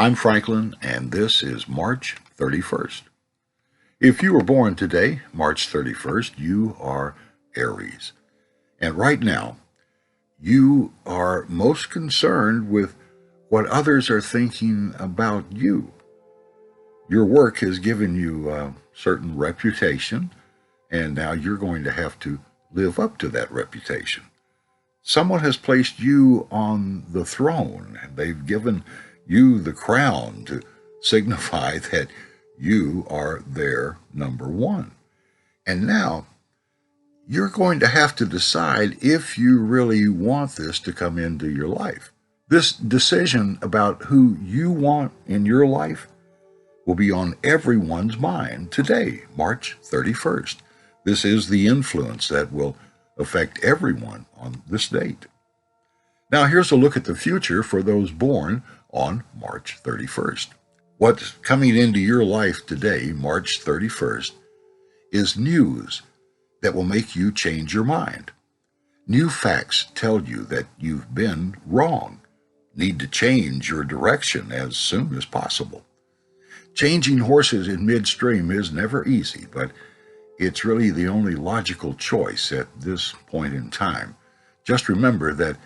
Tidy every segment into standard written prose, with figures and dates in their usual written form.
I'm Franklin, and this is March 31st. If you were born today, March 31st, you are Aries. And right now, you are most concerned with what others are thinking about you. Your work has given you a certain reputation, and now you're going to have to live up to that reputation. Someone has placed you on the throne, and they've given you the crown to signify that you are their number one. And now you're going to have to decide if you really want this to come into your life. This decision about who you want in your life will be on everyone's mind today, March 31st. This is the influence that will affect everyone on this date. Now, here's a look at the future for those born on March 31st. What's coming into your life today, March 31st, is news that will make you change your mind. New facts tell you that you've been wrong, need to change your direction as soon as possible. Changing horses in midstream is never easy, but it's really the only logical choice at this point in time. Just remember that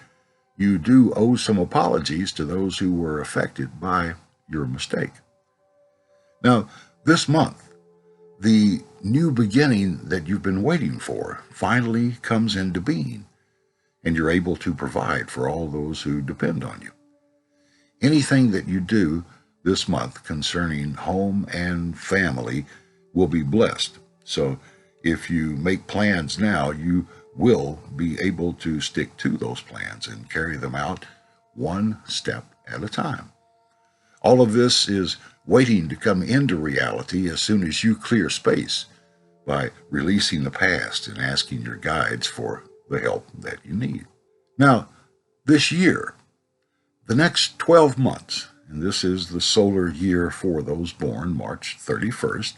you do owe some apologies to those who were affected by your mistake. Now, this month, the new beginning that you've been waiting for finally comes into being, and you're able to provide for all those who depend on you. Anything that you do this month concerning home and family will be blessed. So if you make plans now, you will be able to stick to those plans and carry them out one step at a time. All of this is waiting to come into reality as soon as you clear space by releasing the past and asking your guides for the help that you need. Now, this year, the next 12 months, and this is the solar year for those born March 31st,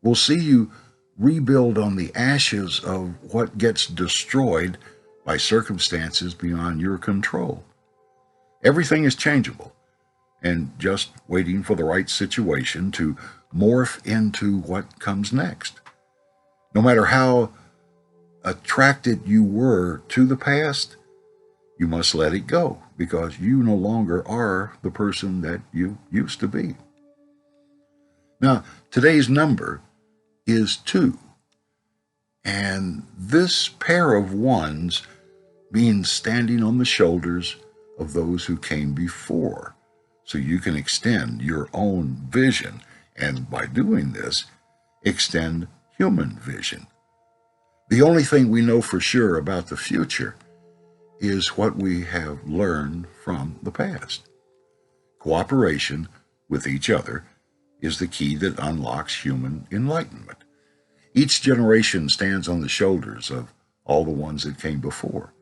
will see you rebuild on the ashes of what gets destroyed by circumstances beyond your control. Everything is changeable and just waiting for the right situation to morph into what comes next. No matter how attracted you were to the past, you must let it go because you no longer are the person that you used to be. Now, today's number is 2. And this pair of ones means standing on the shoulders of those who came before. So you can extend your own vision, and by doing this, extend human vision. The only thing we know for sure about the future is what we have learned from the past. Cooperation with each other is the key that unlocks human enlightenment. Each generation stands on the shoulders of all the ones that came before,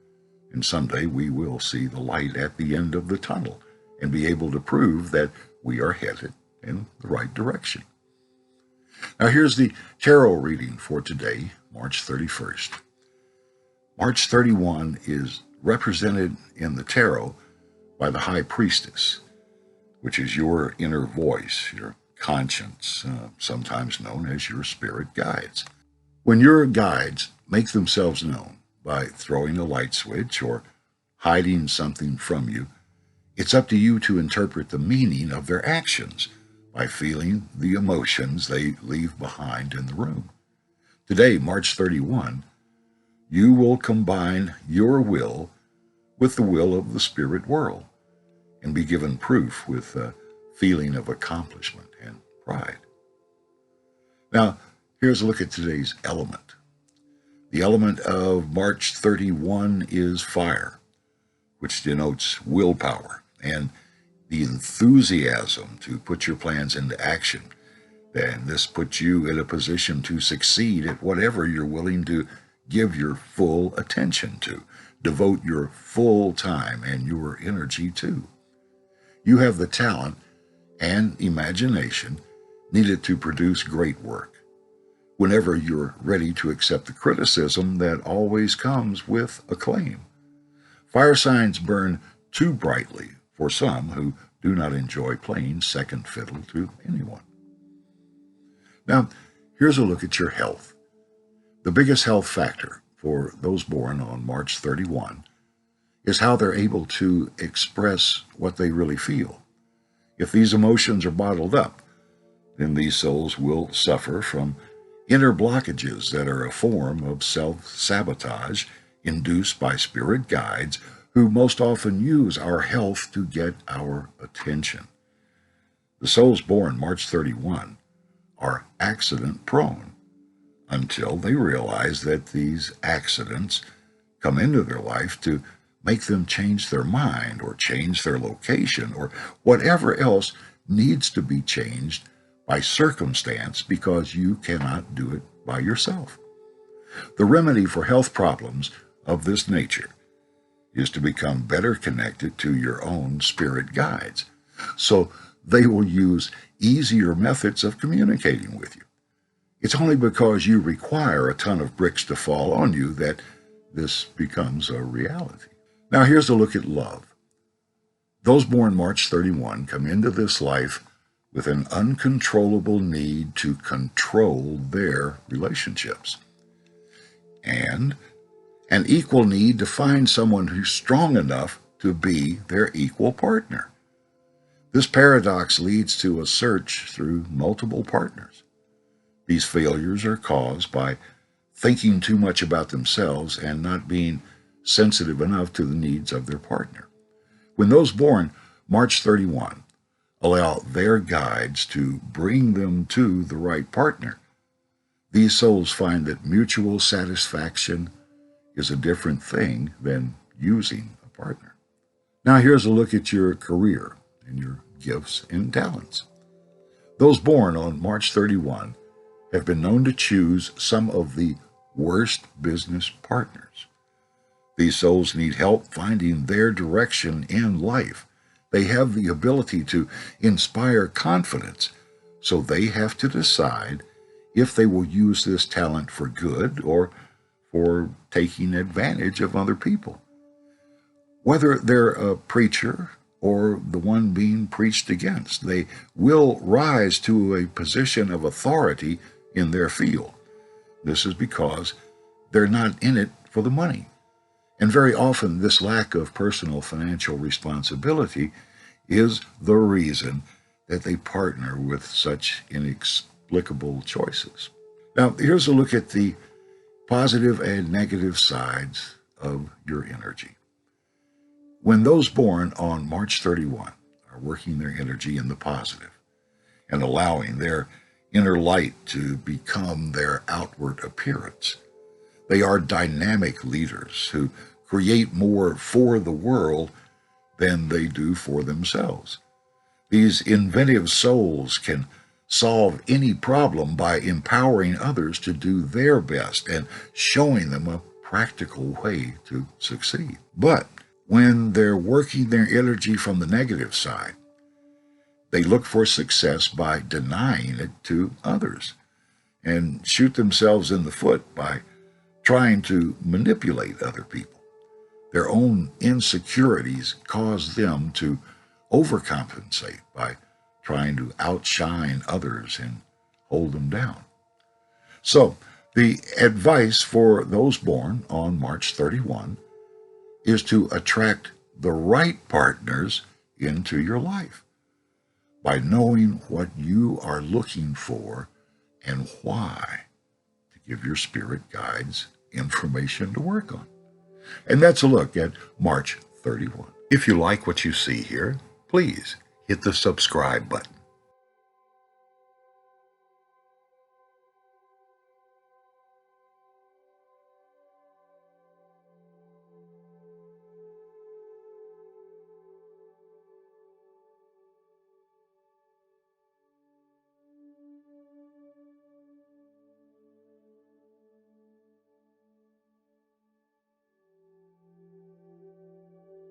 and someday we will see the light at the end of the tunnel and be able to prove that we are headed in the right direction. Now here's the tarot reading for today, March 31st. March 31 is represented in the tarot by the High Priestess, which is your inner voice, your conscience, sometimes known as your spirit guides. When your guides make themselves known by throwing a light switch or hiding something from you, it's up to you to interpret the meaning of their actions by feeling the emotions they leave behind in the room. Today, March 31, you will combine your will with the will of the spirit world and be given proof with a feeling of accomplishment and pride. Now, here's a look at today's element. The element of March 31 is fire, which denotes willpower and the enthusiasm to put your plans into action. And this puts you in a position to succeed at whatever you're willing to give your full attention to, devote your full time and your energy to. You have the talent and imagination needed to produce great work. Whenever you're ready to accept the criticism that always comes with acclaim. Fire signs burn too brightly for some who do not enjoy playing second fiddle to anyone. Now, here's a look at your health. The biggest health factor for those born on March 31 is how they're able to express what they really feel. If these emotions are bottled up, then these souls will suffer from inner blockages that are a form of self-sabotage induced by spirit guides who most often use our health to get our attention. The souls born March 31 are accident-prone until they realize that these accidents come into their life to make them change their mind or change their location or whatever else needs to be changed by circumstance because you cannot do it by yourself. The remedy for health problems of this nature is to become better connected to your own spirit guides, so they will use easier methods of communicating with you. It's only because you require a ton of bricks to fall on you that this becomes a reality. Now here's a look at love. Those born March 31 come into this life with an uncontrollable need to control their relationships, and an equal need to find someone who's strong enough to be their equal partner. This paradox leads to a search through multiple partners. These failures are caused by thinking too much about themselves and not being sensitive enough to the needs of their partner. When those born March 31 allow their guides to bring them to the right partner, these souls find that mutual satisfaction is a different thing than using a partner. Now here's a look at your career and your gifts and talents. Those born on March 31 have been known to choose some of the worst business partners. These souls need help finding their direction in life. They have the ability to inspire confidence, so they have to decide if they will use this talent for good or for taking advantage of other people. Whether they're a preacher or the one being preached against, they will rise to a position of authority in their field. This is because they're not in it for the money. And very often this lack of personal financial responsibility is the reason that they partner with such inexplicable choices. Now, here's a look at the positive and negative sides of your energy. When those born on March 31 are working their energy in the positive and allowing their inner light to become their outward appearance, they are dynamic leaders who create more for the world than they do for themselves. These inventive souls can solve any problem by empowering others to do their best and showing them a practical way to succeed. But when they're working their energy from the negative side, they look for success by denying it to others and shoot themselves in the foot by trying to manipulate other people. Their own insecurities cause them to overcompensate by trying to outshine others and hold them down. So, the advice for those born on March 31 is to attract the right partners into your life by knowing what you are looking for and why, to give your spirit guides information to work on. And that's a look at March 31. If you like what you see here, please hit the subscribe button.